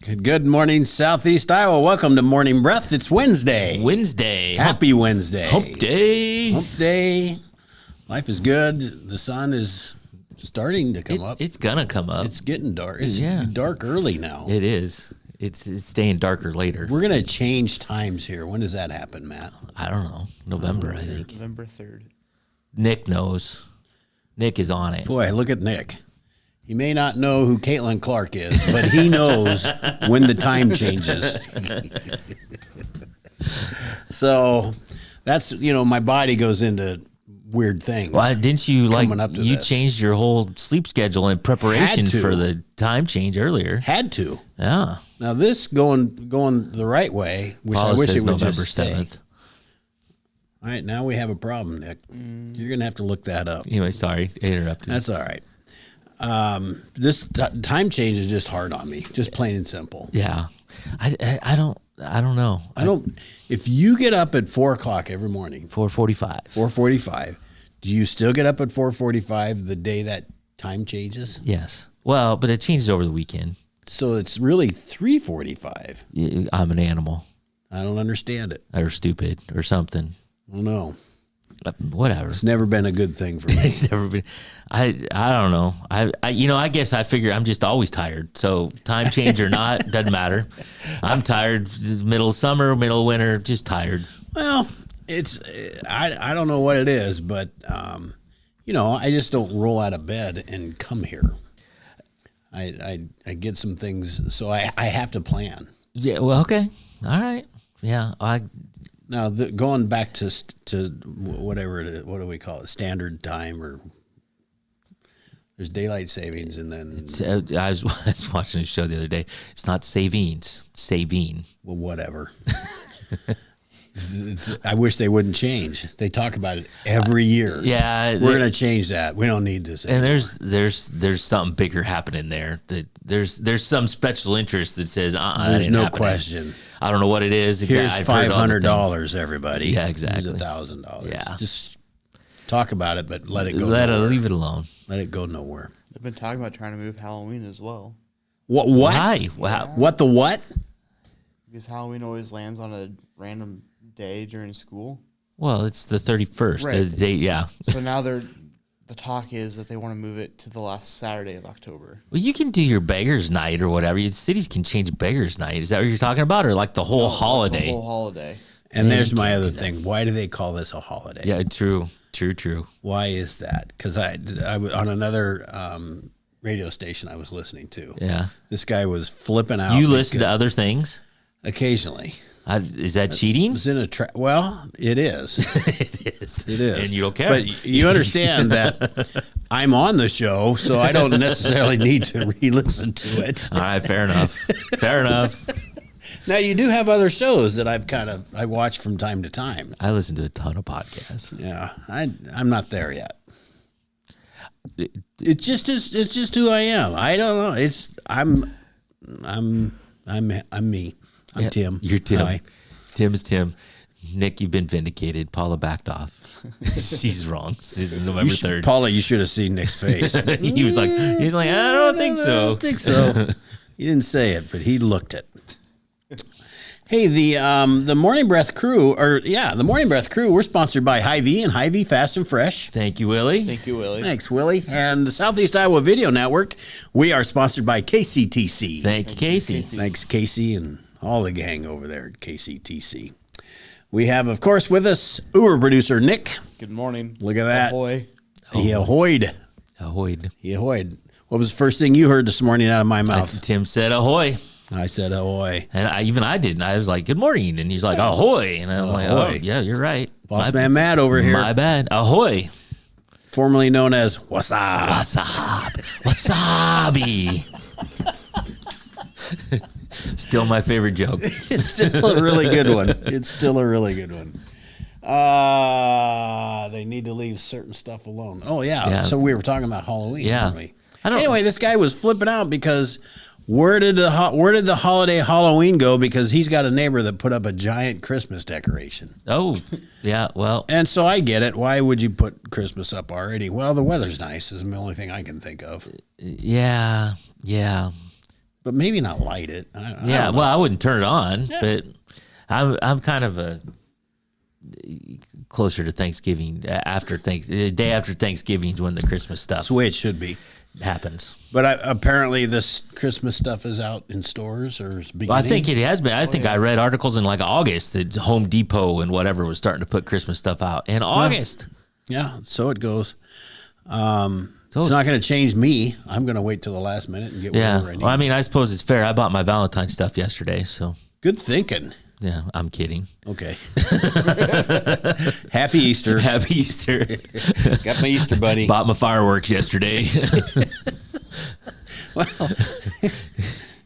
Good morning, Southeast Iowa. Welcome to Morning Breath. It's Wednesday. Happy Wednesday. Hump day. Hump day. Life is good. The sun is starting to come up. It's gonna come up. It's getting dark. It's Yeah. dark early now. It is. It's staying darker later. We're going to change times here. When does that happen, Matt? I don't know. November, I think. November 3rd. Nick knows. Nick is on it. Boy, look at Nick. He may not know who Caitlin Clark is, but he knows when the time changes. So that's, my body goes into weird things. Well, didn't you coming up to you this. changed your whole sleep schedule in preparation Had to. for the time change earlier? Had to. Yeah. Now this going the right way, which Paula I wish says it would November just stay. 7th. All right, now we have a problem, Nick. You're going to have to look that up. Anyway, sorry, I interrupted. That's all right. This time change is just hard on me, just plain and simple. Yeah. I don't know. If you get up at 4 o'clock every morning, 4:45. 4:45, do you still get up at 4:45 the day that time changes? Yes. Well, but it changes over the weekend. So it's really 3:45. I'm an animal I don't understand it. or stupid or something. I don't know. Whatever. It's never been a good thing for me. It's never been. I don't know. I guess I figure I'm just always tired. So time change or not doesn't matter. I'm tired. Middle of summer, middle of winter, just tired. Well, it's I don't know what it is, but I just don't roll out of bed and come here. I get some things, so I have to plan. Yeah. Well. Okay. All right. Yeah. Now going back to whatever it is, what do we call it? Standard time, or there's daylight savings, and then I was watching a show the other day. It's not savings. Saving. well, whatever. I wish they wouldn't change. They talk about it every year. Yeah. We're going to change that. We don't need this And anymore. there's something bigger happening there. That there's some special interest that says There's no question. I don't know what it is. Here's I've heard other things. $500, everybody. Yeah, exactly. Here's $1,000. Yeah. Just talk about it, but let it go. Leave it alone. Let it go nowhere. They've been talking about trying to move Halloween as well. What? Why? Wow. What the what? Because Halloween always lands on a random day during school. Well, it's the 31st. Right. The date, yeah. So now the talk is that they want to move it to the last Saturday of October. Well, you can do your beggars night or whatever. Cities can change beggars night. Is that what you're talking about, or like the whole holiday? The whole holiday. And Yeah, there's you my can't other do that. thing. Why do they call this a holiday? Yeah, true. Why is that? Because I on another radio station I was listening to. Yeah. This guy was flipping out. You listen to other things. Occasionally. Is that cheating? It was in a well, it is. It is. It is. And you don't care. But you understand that I'm on the show, so I don't necessarily need to re-listen to it. All right, fair enough. Fair enough. Now, you do have other shows that I watch from time to time. I listen to a ton of podcasts. Yeah, I'm not there yet. It's just who I am. I don't know. I'm me. I'm Yeah, Tim. You're Tim. Hi. Tim is Tim. Nick, you've been vindicated. Paula backed off. She's wrong. She's November 3rd. Paula, you should have seen Nick's face. He was like, I don't think I so. don't think so. He didn't say it, but he looked it. Hey, the Morning Breath crew, the Morning Breath crew, we're sponsored by Hy-Vee and Hy-Vee Fast and Fresh. Thank you, Willie. Thank you, Willie. Thanks, Willie. And the Southeast Iowa Video Network, we are sponsored by KCTC. Thank you, Casey. Thanks, Casey, and all the gang over there at KCTC. We have, of course, with us Uber producer Nick. Good morning. Look at that. Ahoy. He ahoyed. Ahoy. He ahoyed. What was the first thing you heard this morning out of my mouth? Tim said ahoy. I said ahoy. And I didn't. I was like, good morning. And he's like, ahoy. And I'm like, oh, Ahoy. yeah, you're right. Boss man Matt over here, My bad. Ahoy. formerly known as Wasab. Wasabi. Still my favorite joke. It's still a really good one. It's still a really good one. They need to leave certain stuff alone. Oh, yeah. So we were talking about Halloween, Yeah. weren't we? I don't- Anyway, this guy was flipping out because where did the holiday Halloween go? Because he's got a neighbor that put up a giant Christmas decoration. Oh, yeah. Well, And so I get it. Why would you put Christmas up already? Well, the weather's nice is the only thing I can think of. yeah. but maybe not light it. I Yeah, don't know. well, I wouldn't turn it on, but I'm kind of a closer to Thanksgiving. The day after Thanksgiving is when the Christmas stuff That's the way it should be. happens. But apparently, this Christmas stuff is out in stores or is beginning. Well, I think it has been. I think I read articles in like August that Home Depot and whatever was starting to put Christmas stuff out in August. Yeah, so it goes. It's not going to change me. I'm going to wait till the last minute and get Yeah. whatever I need. Well, I mean, I suppose it's fair. I bought my Valentine stuff yesterday, so Good thinking. yeah, I'm kidding. Okay. Happy Easter. Happy Easter. Got my Easter bunny. Bought my fireworks yesterday. Well,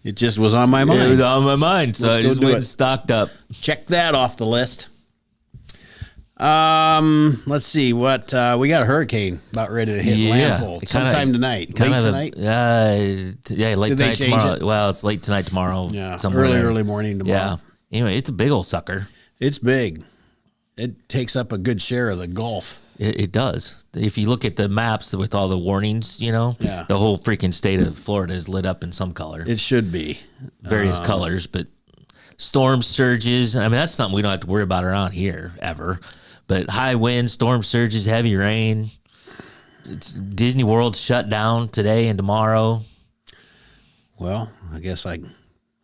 it just was on my It was mind. on my mind, so Let's I go just do went it. and stocked up. Check that off the list. Let's see what we got. A hurricane about ready to hit landfall sometime tonight. Late tonight. Yeah, late Did they tonight change tomorrow. it? Well, it's late tonight tomorrow. Yeah, somewhere there. early morning tomorrow. Yeah. Anyway, it's a big old sucker. It's big. It takes up a good share of the Gulf. It does. If you look at the maps with all the warnings, Yeah. the whole freaking state of Florida is lit up in some color, It should be. various colors, but storm surges. I mean, that's something we don't have to worry about around here ever. But high winds, storm surges, heavy rain. Disney World shut down today and tomorrow. Well, I guess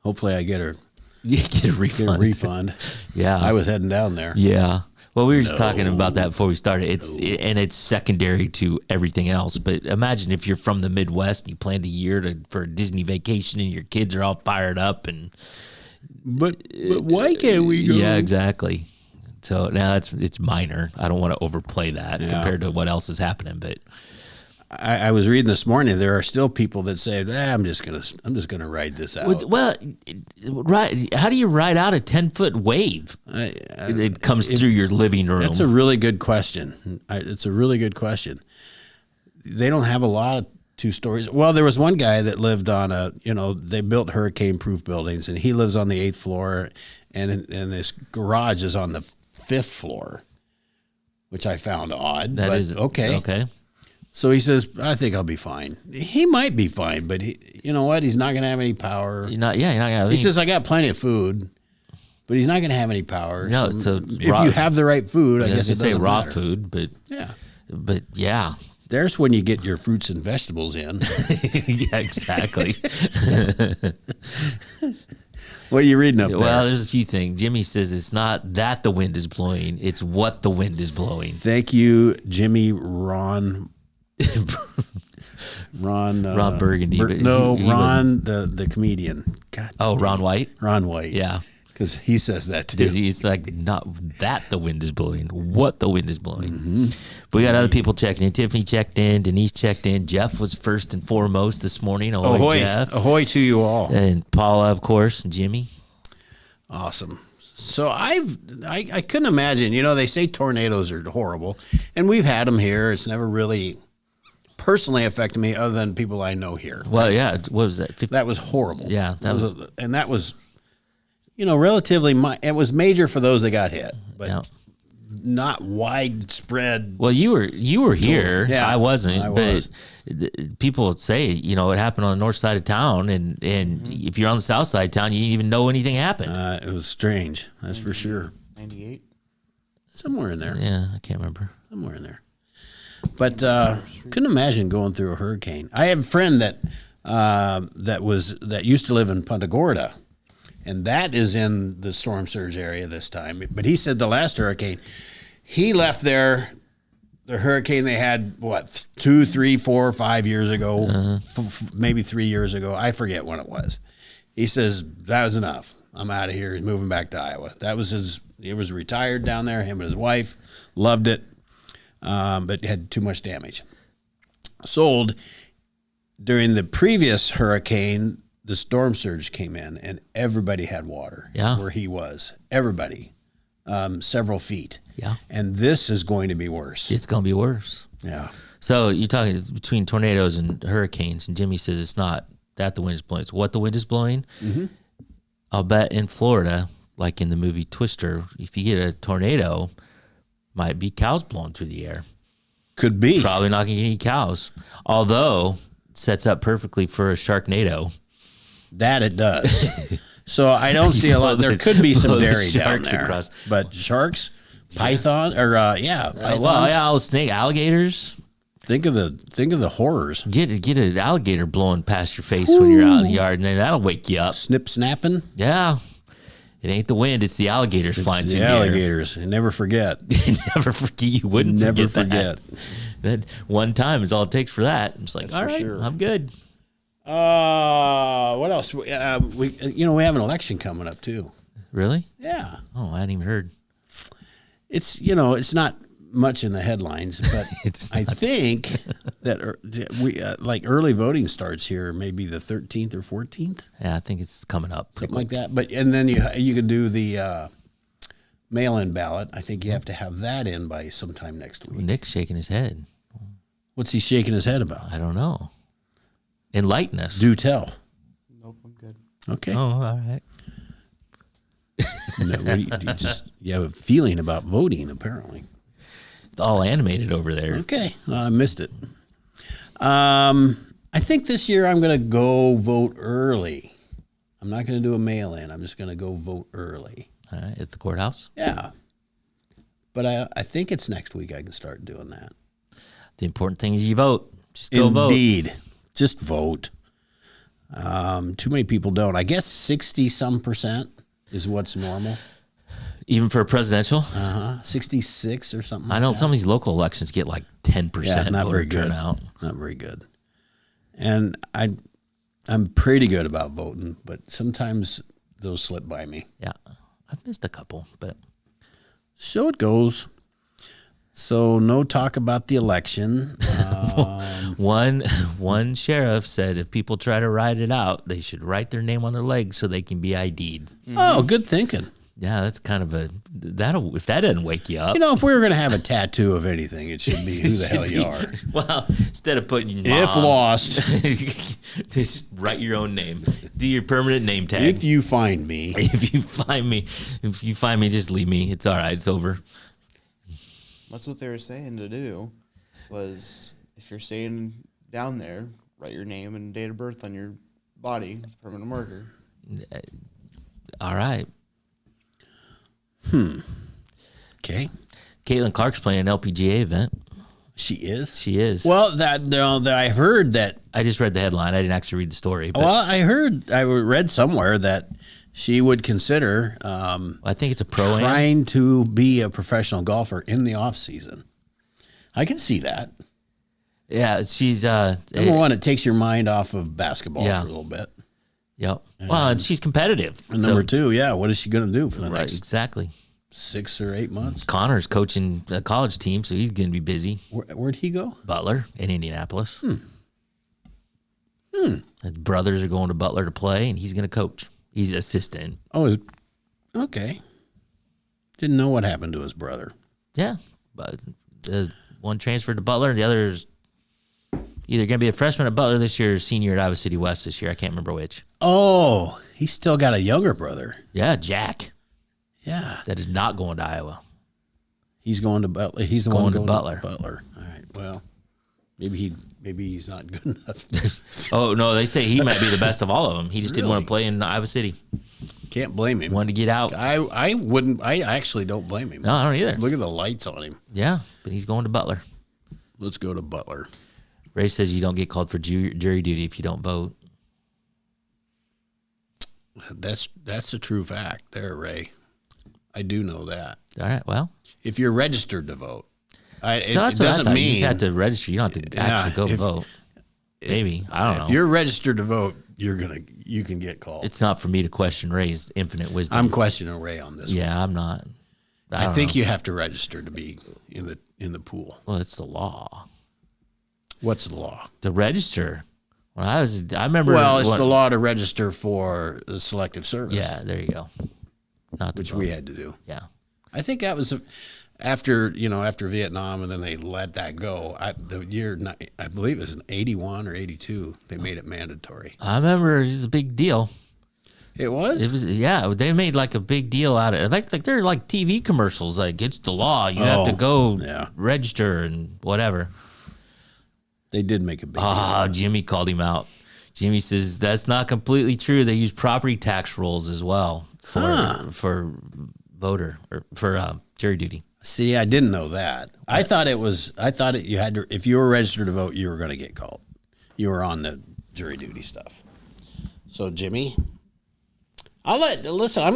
hopefully I get a You get a refund. refund. Yeah. I was heading down there. Yeah. Well, we were just talking about that before we started. It's secondary to everything else. But imagine if you're from the Midwest and you planned a year for a Disney vacation and your kids are all fired up and But why can't we go? yeah, exactly. So now it's minor. I don't want to overplay that compared to what else is happening. But I was reading this morning. There are still people that say, I'm just gonna ride this out. well, right? How do you ride out a 10-foot wave? It comes through your living room. That's a really good question. It's a really good question. They don't have a lot of 2 stories. Well, there was one guy that lived on they built hurricane-proof buildings, and he lives on the 8th floor, and this garage is on the 5th floor, which I found odd. That but is okay. Okay. So he says, I think I'll be fine. He might be fine, but you know what? He's not going to have any power. You're not gonna have He any- says, I got plenty of food, but he's not going to have any power. No, so it's if you have the right food, I I was guess gonna it say doesn't raw matter. food, Yeah. but yeah, There's when you get your fruits and vegetables in. yeah, exactly. What are you reading up there? Well, there's a few things. Jimmy says it's not that the wind is blowing; it's what the wind is blowing. Thank you, Jimmy Ron Burgundy, but no, he Ron the comedian. God, Oh, Ron White. Ron White. Yeah, because he says that too. because he's like not that the wind is blowing, what the wind is blowing. But we got other people checking in. Tiffany checked in. Denise checked in. Jeff was first and foremost this morning. Ahoy, Jeff. ahoy to you all! And Paula, of course, and Jimmy. Awesome. So I couldn't imagine. They say tornadoes are horrible, and we've had them here. It's never really personally affected me, other than people I know here. Well, yeah. What was that? 50, That was horrible. Yeah, that that was, relatively. It was major for those that got hit, but yeah. not widespread. Well, you were here. Yeah, I wasn't. I but was. People say it happened on the north side of town, and if you're on the south side of town, you didn't even know anything happened. It was strange. That's for sure. 98. Somewhere in there. Yeah, I can't remember. Somewhere in there. But couldn't imagine going through a hurricane. I have a friend that used to live in Punta Gorda, and that is in the storm surge area this time. But he said the last hurricane, he left there. The hurricane they had, 2, 3, 4, 5 years ago, maybe 3 years ago. I forget when it was. He says, that was enough. I'm out of here. He's moving back to Iowa. That was he was retired down there, him and his wife. Loved it, but had too much damage. Sold. During the previous hurricane, the storm surge came in, and everybody had water where he was. Everybody. Several feet. Yeah. And this is going to be worse. It's going to be worse. Yeah. So you're talking between tornadoes and hurricanes, and Jimmy says it's not that the wind is blowing; it's what the wind is blowing. Mm-hmm. I'll bet in Florida, like in the movie Twister, if you get a tornado, might be cows blowing through the air. Could be. Probably not going to get any cows, although it sets up perfectly for a Sharknado. That it does. So I don't see a lot. There could be some blow the dairy down sharks there, across. but sharks, python, or pythons. Well, yeah, all snake alligators. Think of the horrors. Get an alligator blowing past your face when you're out in the yard, and then that'll wake you up. Snip snapping. Yeah, it ain't the wind; it's the alligators flying through The the air. alligators. You never forget. Never forget. You wouldn't Never forget forget. that. One time is all it takes for that. It's like, That's all for right, sure. I'm good. What else? We we have an election coming up too. Really? Yeah. Oh, I hadn't even heard. It's it's not much in the headlines, but It's I think that we like early voting starts here maybe the 13th or 14th, Yeah, I think it's coming up. something like that. But and then you can do the mail-in ballot. I think you have to have that in by sometime next week. Nick's shaking his head. What's he shaking his head about? I don't know. Enlighten us. Do tell. Nope, I'm good. Okay. Oh, all right. No, what do you have a feeling about voting apparently. It's all animated over there. Okay, I missed it. I think this year I'm going to go vote early. I'm not going to do a mail-in. I'm just going to go vote early. All right, at the courthouse. Yeah. But I think it's next week I can start doing that. The important thing is you vote. Just go vote. Indeed. Just vote. Too many people don't. I guess 60-some% is what's normal. Even for a presidential. 66 or something. I know like some of these local elections get like 10% that. Yeah, not voter very good. turnout. Not very good. And I'm pretty good about voting, but sometimes those slip by me. Yeah, I've missed a couple, but So it goes. So no talk about the election. one sheriff said if people try to write it out, they should write their name on their legs so they can be ID'd. Oh, good thinking. Yeah, that's kind of if that doesn't wake you up. If we were going to have a tattoo of anything, it should be who the hell you are. Well, instead of putting your If mom, lost, just write your own name. Do your permanent name tag. if you find me, If you find me, just leave me. It's all right. It's over. That's what they were saying to do. Was if you're staying down there, write your name and date of birth on your body, permanent marker. All right. okay, Caitlin Clark's playing an LPGA event. she is. She is. Well, that I heard that. I just read the headline. I didn't actually read the story. But Well, I read somewhere that she would consider I think it's a pro-am. trying to be a professional golfer in the off season. I can see that. Yeah, she's Number one, it takes your mind off of basketball Yeah. for a little bit. Yep. Well, and she's competitive. And So- number two, yeah, what is she going to do for the right, next exactly. 6 or 8 months? Connor's coaching a college team, so he's going to be busy. Where'd he go? Butler in Indianapolis. His brothers are going to Butler to play, and he's going to coach. He's assistant. Oh, okay. Didn't know what happened to his brother. Yeah, but one transferred to Butler, and the other's either going to be a freshman at Butler this year or senior at Iowa City West this year. I can't remember which. Oh, he's still got a younger brother. Yeah, Jack. Yeah, That is not going to Iowa. he's going to Butler. He's the Going one to going Butler. to Butler. All right. Well, maybe he's not good enough. Oh, no, they say he might be the best of all of them. He just didn't want Really? to play in Iowa City. Can't blame him. Wanted to get out. I wouldn't. I actually don't blame him. No, I don't either. Look at the lights on him. Yeah, but he's going to Butler. Let's go to Butler. Ray says you don't get called for jury duty if you don't vote. That's a true fact there, Ray. I do know that. All right, well. If you're registered to vote, it So that's what I doesn't thought. You mean just have to register. You don't have to actually go if- vote. Maybe. I don't if know. you're registered to vote, you can get called. It's not for me to question Ray's infinite wisdom. I'm questioning Ray on this. Yeah, I'm not. I don't think know. you have to register to be in the pool. Well, it's the law. What's the law? To register. When I remember. Well, it's what- the law to register for the selective service. Yeah, there you go. Not to which vote. we had to do. Yeah. I think that was after Vietnam, and then they let that go. I believe it was in 81 or 82. They made it mandatory. I remember it was a big deal. It was. It was, yeah. They made like a big deal out of it. Like they're like TV commercials. Like it's the law. You have to go yeah. register and whatever. They did make a big. Ah, deal. Jimmy called him out. Jimmy says that's not completely true. They use property tax rolls as well for voter or for jury duty. See, I didn't know that. I thought you had to, if you were registered to vote, you were going to get called. You were on the jury duty stuff. So, Jimmy, I'm going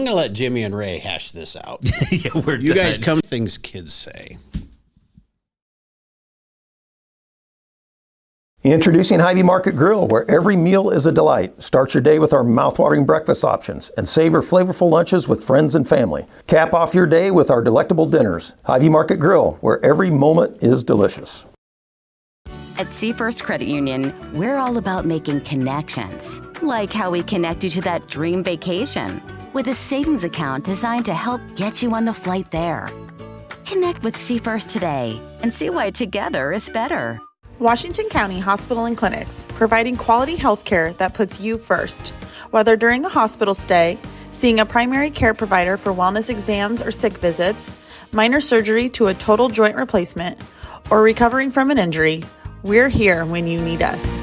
to let Jimmy and Ray hash this out. Yeah, You guys come things kids say. Introducing Hy-Vee Market Grill, where every meal is a delight. Start your day with our mouthwatering breakfast options and savor flavorful lunches with friends and family. Cap off your day with our delectable dinners. Hy-Vee Market Grill, where every moment is delicious. At Seafirst Credit Union, we're all about making connections, like how we connect you to that dream vacation with a savings account designed to help get you on the flight there. Connect with Seafirst today and see why together is better. Washington County Hospital and Clinics, providing quality health care that puts you first. Whether during a hospital stay, seeing a primary care provider for wellness exams or sick visits, minor surgery to a total joint replacement, or recovering from an injury, we're here when you need us.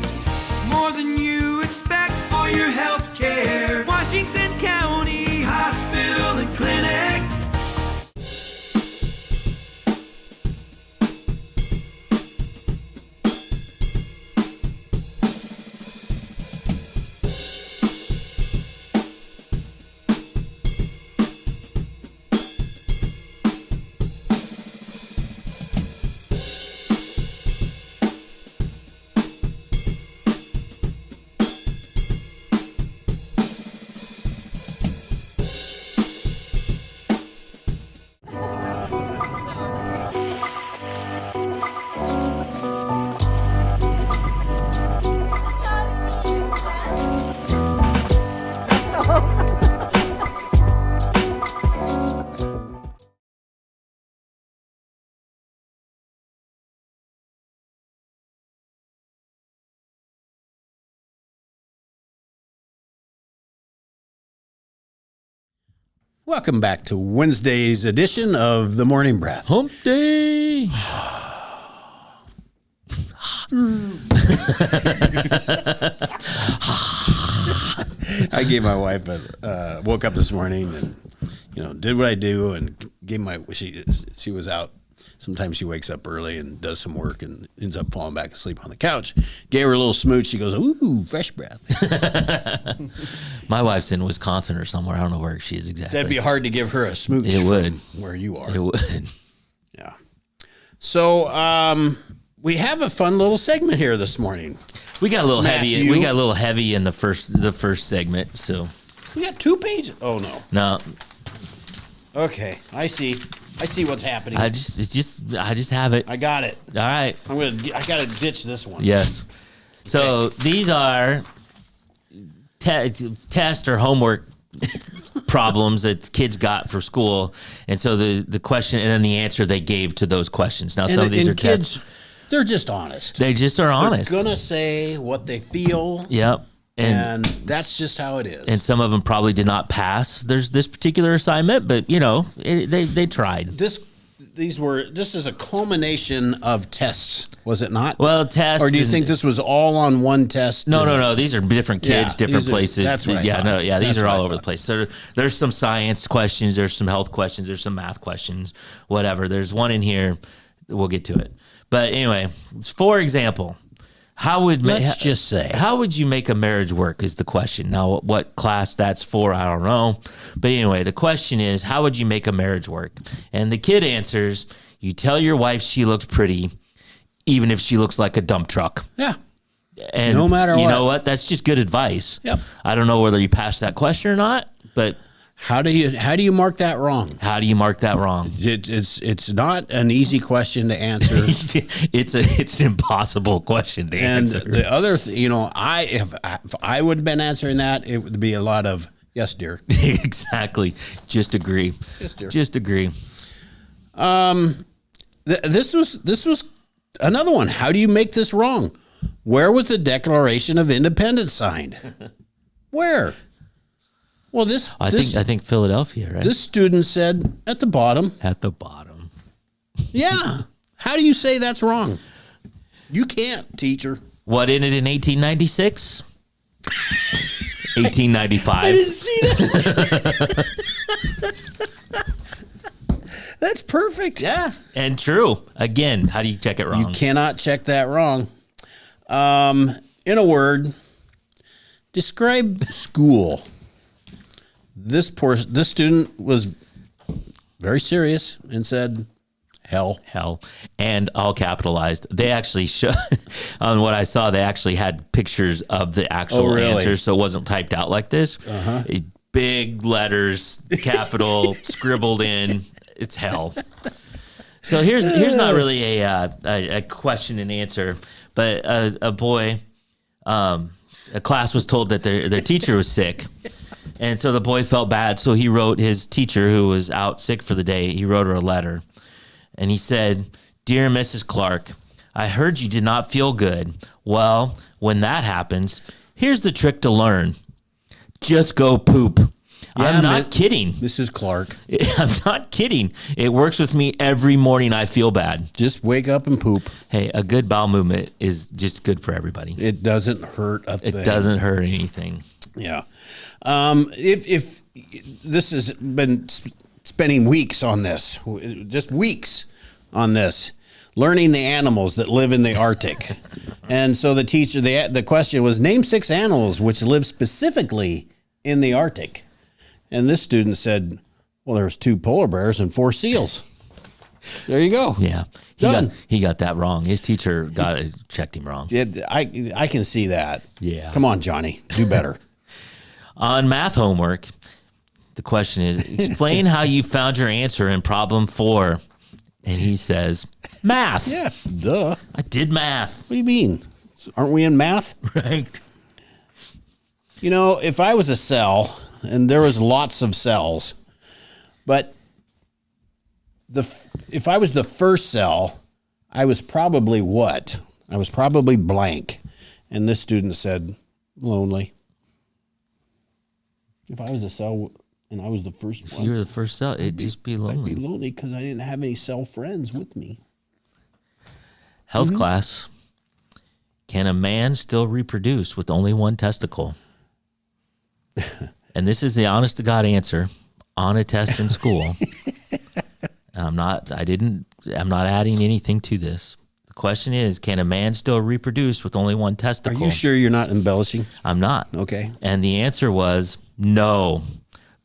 More than you expect for your health care. Washington County Hospital and Clinics. Welcome back to Wednesday's edition of The Morning Breath. Hump day. I gave my wife woke up this morning and, did what I do and gave she was out. Sometimes she wakes up early and does some work and ends up falling back asleep on the couch. Gave her a little smooch. She goes, ooh, fresh breath. My wife's in Wisconsin or somewhere. I don't know where she is exactly. That'd be hard to give her a smooch. It would. Where you are. It would. Yeah. So we have a fun little segment here this morning. We got a little Matthew. heavy. We got a little heavy in the first segment. So We got 2 pages. Oh, no. no, Okay. I see what's happening. I just have it. I got it. All right. I got to ditch this one. Yes. So these are test or homework problems that kids got for school, and so the question and then the answer they gave to those questions. Now some of these are kids, tests. they're just honest. They just are honest. They're gonna say what they feel. Yep. And that's just how it is. And some of them probably did not pass. There's this particular assignment, but they tried. This is a culmination of tests, was it not? Well, tests. Or do you think this was all on one test? No. These are different kids, Yeah, different these are- places. that's what I yeah, thought. these That's are what all I over the thought. place. So there's some science questions, there's some health questions, there's some math questions, whatever. There's one in here. We'll get to it. But anyway, for example, how would you make a marriage work is the question. Now, what class that's for, I don't know. But anyway, the question is, how would you make a marriage work? And the kid answers, you tell your wife she looks pretty, even if she looks like a dump truck. Yeah. And No matter you what. know what? That's just good advice. Yep. I don't know whether you passed that question or not, but How do you mark that wrong? how do you mark that wrong? It's not an easy question to answer. it's an impossible question to And answer. the other, if I would have been answering that, it would be a lot of yes, dear. Exactly. Just agree. Yes, dear. Just agree. This was another one. How do you make this wrong? Where was the Declaration of Independence signed? Where? Well, I think Philadelphia, right? this student said at the bottom. At the bottom. Yeah. How do you say that's wrong? You can't, teacher. What in it in 1896? 1895. I didn't see that. That's perfect. Yeah, and true. Again, how do you check it wrong? You cannot check that wrong. In a word, describe school. This student was very serious and said, hell. Hell, and all capitalized. They actually show on what I saw. They actually had pictures of the actual really? answers, so it wasn't typed out like this. Big letters, capital, scribbled in. It's hell. So here's not really a question and answer, but a boy, a class was told that their teacher was sick. And so the boy felt bad. So he wrote his teacher, who was out sick for the day, he wrote her a letter. And he said, "Dear Mrs. Clark, I heard you did not feel good. Well, when that happens, here's the trick to learn. Just go poop." I'm not kidding. Mrs. Clark. I'm not kidding. It works with me every morning I feel bad. Just wake up and poop. Hey, a good bowel movement is just good for everybody. It doesn't hurt a thing. It doesn't hurt anything. Yeah. If this has been spending weeks on this, just weeks on this, learning the animals that live in the Arctic. And so the teacher, the question was, name 6 animals which live specifically in the Arctic. And this student said, well, there's 2 polar bears and 4 seals. There you go. Yeah. Done. He got that wrong. His teacher checked him wrong. I can see that. Yeah. Come on, Johnny. Do better. On math homework, the question is, explain how you found your answer in problem 4. And he says, math. Yeah, duh. I did math. What do you mean? Aren't we in math? Right. You know, if I was a cell, and there was lots of cells, but if I was the first cell, I was probably what? I was probably blank. And this student said, lonely. If I was a cell and I was the first one, You were the first cell. It'd just be lonely. I'd be lonely because I didn't have any cell friends with me. Health class. Can a man still reproduce with only one testicle? And this is the honest to God answer on a test in school. And I'm not adding anything to this. The question is, can a man still reproduce with only one Are testicle? you sure you're not embellishing? I'm not. Okay. And the answer was no.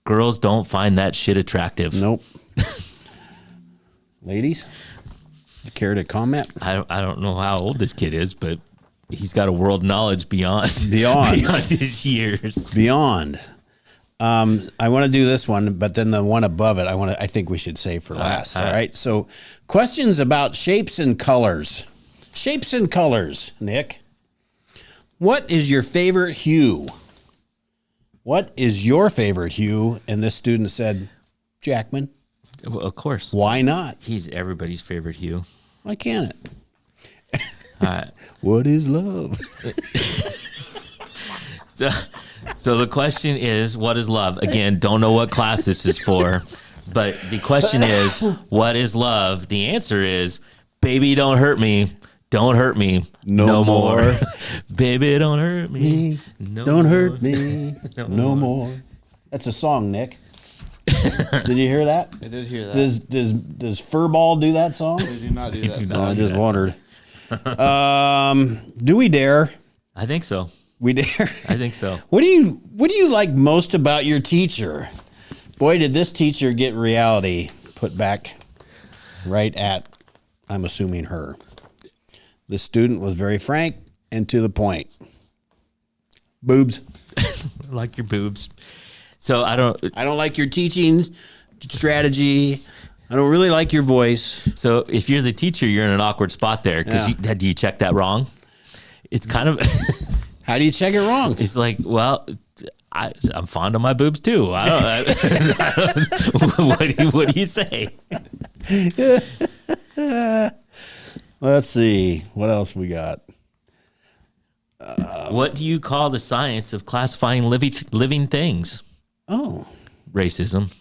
Girls don't find that shit attractive. Nope. Ladies, you care to comment? I don't know how old this kid is, but he's got a world knowledge beyond Beyond. his years. Beyond. I want to do this one, but then the one above it, I think we should save for last. All right. So, questions about shapes and colors. Shapes and colors, Nick. What is your favorite hue? What is your favorite hue? And this student said, Jackman. Well, of course. Why not? He's everybody's favorite hue. Why can't it? All right. What is love? So the question is, what is love? Again, don't know what class this is for, but the question is, what is love? The answer is, baby, don't hurt me. Don't hurt me. No more. Baby, don't hurt me. No Don't more. hurt me no more. That's a song, Nick. Did you hear that? I did hear that. Does Furball do that song? They do not do that. do song. not. I just wondered. Do we dare? I think so. We dare. I think so. What do you like most about your teacher? Boy, did this teacher get reality put back right at, I'm assuming, her. The student was very frank and to the point. Boobs. I like your boobs. So I don't like your teaching strategy. I don't really like your voice. So if you're the teacher, you're in an awkward spot there because Yeah. do you check that wrong? It's kind of, How do you check it wrong? it's like, well, I'm fond of my boobs too. I don't, what do you say? Let's see. What else we got? What do you call the science of classifying living things? Oh, Racism.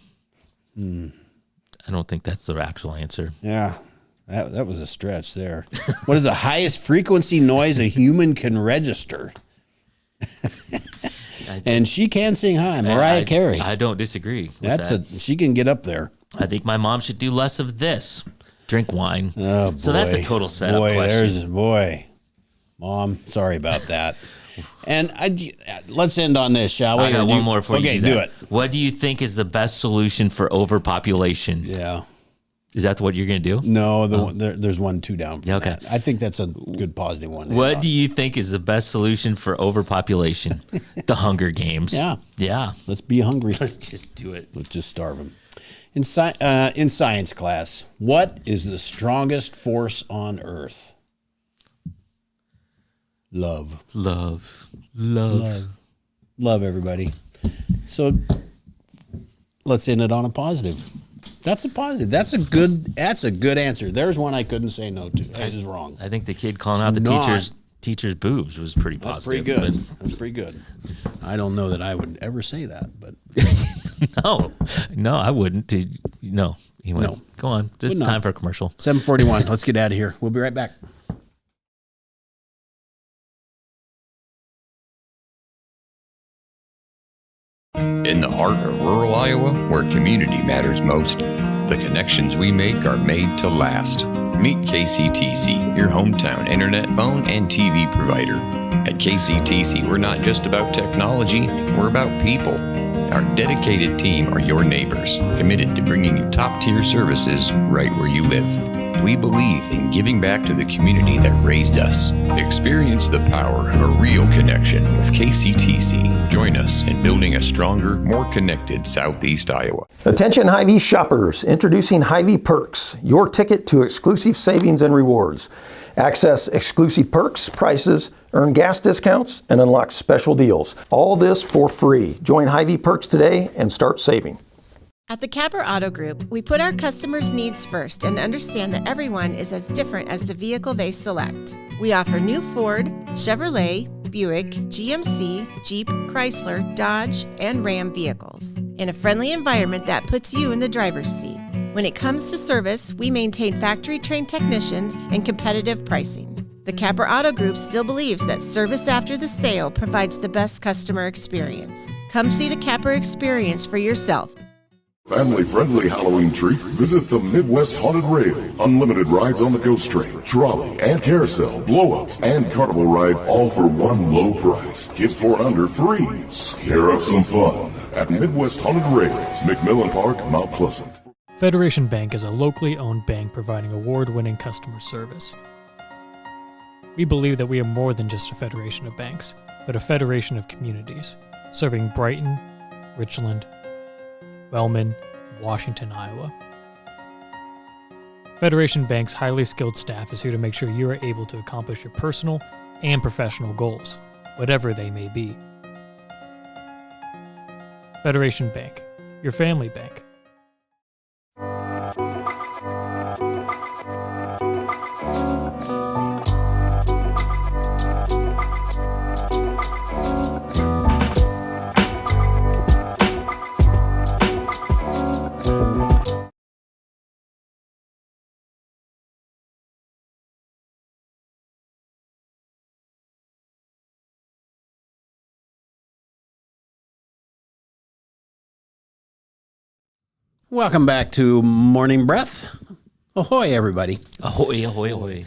I don't think that's the actual answer. yeah. That was a stretch there. What is the highest frequency noise a human can register? and she can sing high. Mariah Carey. I don't disagree. With That's that. she can get up there. I think my mom should do less of this. Drink wine. Oh, boy. So that's a total setup question. Mom, sorry about that. And let's end on this, shall we? I got one more for you. Okay, do it. What do you think is the best solution for overpopulation? Yeah. Is that what you're going to do? No, there's 1, 2 down from Okay. that. I think that's a good positive one. What do you think is the best solution for overpopulation? The Hunger Games. Yeah. Yeah. Let's be hungry. Let's just do it. Let's just starve them. In science class, what is the strongest force on Earth? Love. Love. Love, everybody. So let's end it on a positive. That's a positive. That's a good answer. There's one I couldn't say no to. That is wrong. I think the kid calling out the teacher's boobs was pretty positive. Pretty good. That's pretty good. I don't know that I would ever say that, but No, I wouldn't. No. Anyway, No. Go on. This is Would not. time for a commercial. 7:41. Let's get out of here. We'll be right back. In the heart of rural Iowa, where community matters most, the connections we make are made to last. Meet KCTC, your hometown internet, phone, and TV provider. At KCTC, we're not just about technology, we're about people. Our dedicated team are your neighbors, committed to bringing you top-tier services right where you live. We believe in giving back to the community that raised us. Experience the power of a real connection with KCTC. Join us in building a stronger, more connected Southeast Iowa. Attention Hy-Vee shoppers, introducing Hy-Vee Perks, your ticket to exclusive savings and rewards. Access exclusive perks, prices, earn gas discounts, and unlock special deals. All this for free. Join Hy-Vee Perks today and start saving. At the Capper Auto Group, we put our customers' needs first and understand that everyone is as different as the vehicle they select. We offer new Ford, Chevrolet, Buick, GMC, Jeep, Chrysler, Dodge, and Ram vehicles in a friendly environment that puts you in the driver's seat. When it comes to service, we maintain factory-trained technicians and competitive pricing. The Capper Auto Group still believes that service after the sale provides the best customer experience. Come see the Capper experience for yourself. Family-friendly Halloween treat. Visit the Midwest Haunted Rail. Unlimited rides on the Ghost Train, trolley, and carousel, blow-ups, and carnival ride, all for one low price. Kids 4 under free. Scare up some fun at Midwest Haunted Rails, McMillan Park, Mount Pleasant. Federation Bank is a locally owned bank providing award-winning customer service. We believe that we are more than just a federation of banks, but a federation of communities, serving Brighton, Richland, Wellman, Washington, Iowa. Federation Bank's highly skilled staff is here to make sure you are able to accomplish your personal and professional goals, whatever they may be. Federation Bank, your family bank. Welcome back to Morning Breath. Ahoy, everybody. Ahoy, ahoy, ahoy.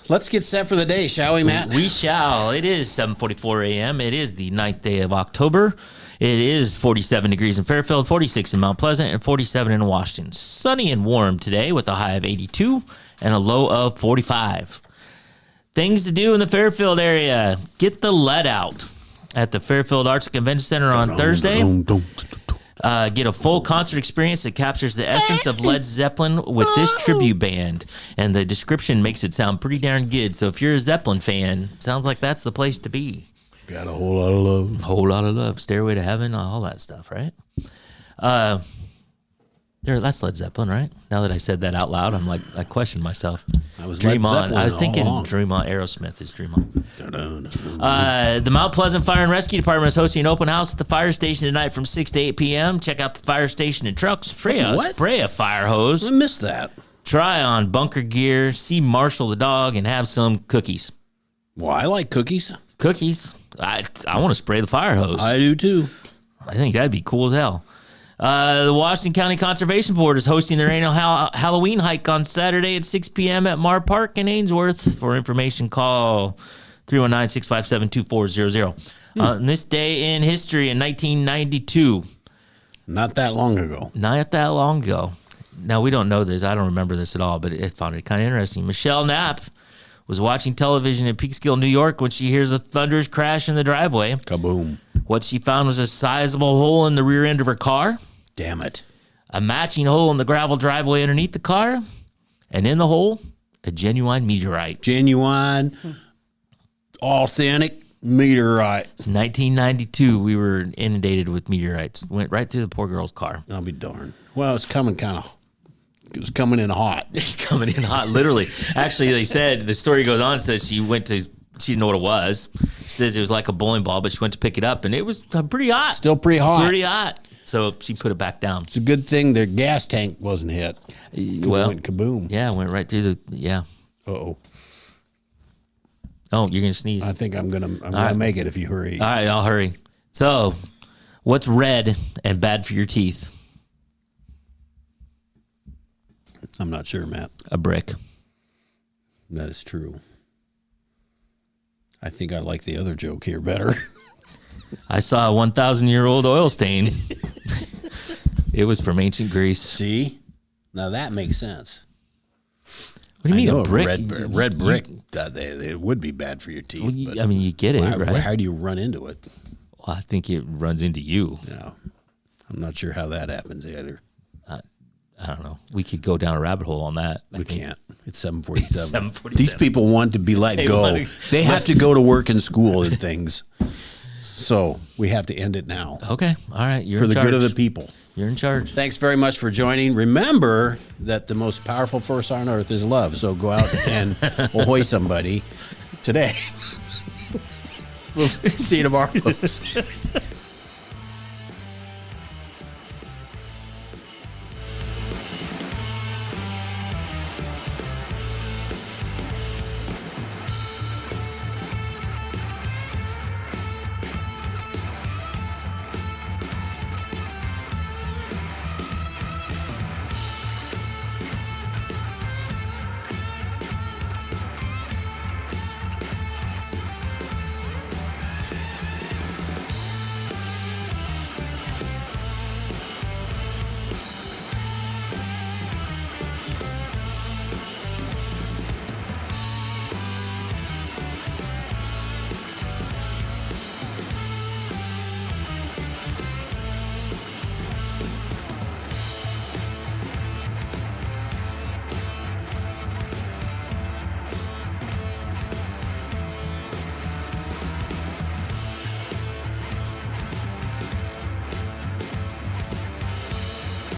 Let's get set for the day, shall we, Matt? We shall. It is 7:44 a.m. It is the 9th day of October. It is 47 degrees in Fairfield, 46 in Mount Pleasant, and 47 in Washington. Sunny and warm today with a high of 82 and a low of 45. Things to do in the Fairfield area. Get the lead out at the Fairfield Arts Convention Center on Thursday. Get a full concert experience that captures the essence of Led Zeppelin with this tribute band. And the description makes it sound pretty darn good. So if you're a Zeppelin fan, sounds like that's the place to be. Got a whole lot of love. Whole lot of love. Stairway to Heaven, all that stuff, right? That's Led Zeppelin, right? Now that I said that out loud, I'm like, I questioned myself. I was Dream Led On. Zeppelin I was all thinking along. Dream On. Aerosmith is Dream On. The Mount Pleasant Fire and Rescue Department is hosting an open house at the fire station tonight from 6 to 8 p.m. Check out the fire station and trucks. Spray a fire hose. I missed that. Try on bunker gear. See Marshall the dog and have some cookies. Well, I like cookies. Cookies. I want to spray the fire hose. I do too. I think that'd be cool as hell. The Washington County Conservation Board is hosting their annual Halloween hike on Saturday at 6 p.m. at Mar Park in Ainsworth. For information, call 319-657-2400. On this day in history in 1992. Not that long ago. Not that long ago. Now, we don't know this. I don't remember this at all, but I found it kind of interesting. Michelle Knapp was watching television in Peekskill, New York when she hears a thunderous crash in the driveway. Kaboom. What she found was a sizable hole in the rear end of her car. Damn it. A matching hole in the gravel driveway underneath the car. And in the hole, a genuine meteorite. Genuine, authentic meteorite. It's 1992. We were inundated with meteorites. Went right through the poor girl's car. I'll be darned. Well, it's coming It was coming in hot. It's coming in hot, literally. Actually, they said, the story goes on, says she didn't know what it was. She says it was like a bowling ball, but she went to pick it up, and it was pretty hot. Still pretty hot. Pretty hot. So she put it back down. It's a good thing the gas tank wasn't hit. Well, went kaboom. Yeah, it went right through the, yeah. Uh-oh. Oh, you're going to sneeze. I think I'm gonna make it if you hurry. All right, I'll hurry. So, what's red and bad for your teeth? I'm not sure, Matt. A brick. That is true. I think I like the other joke here better. I saw a 1,000-year-old oil stain. It was from ancient Greece. See? Now that makes sense. What do you mean I know a brick? Red brick, it would be bad for your teeth. Well, but I mean, you get it, right? How do you run into it? Well, I think it runs into you. No. I'm not sure how that happens either. I don't know. We could go down a rabbit hole on that. We can't. It's 7:47. 7:47. These people want to be let go. They have to go to work and school and things. So we have to end it now. Okay. All right. You're for in the charge. good of the people. You're in charge. Thanks very much for joining. Remember that the most powerful force on earth is love. So go out and ahoy somebody today. We'll see you tomorrow, folks.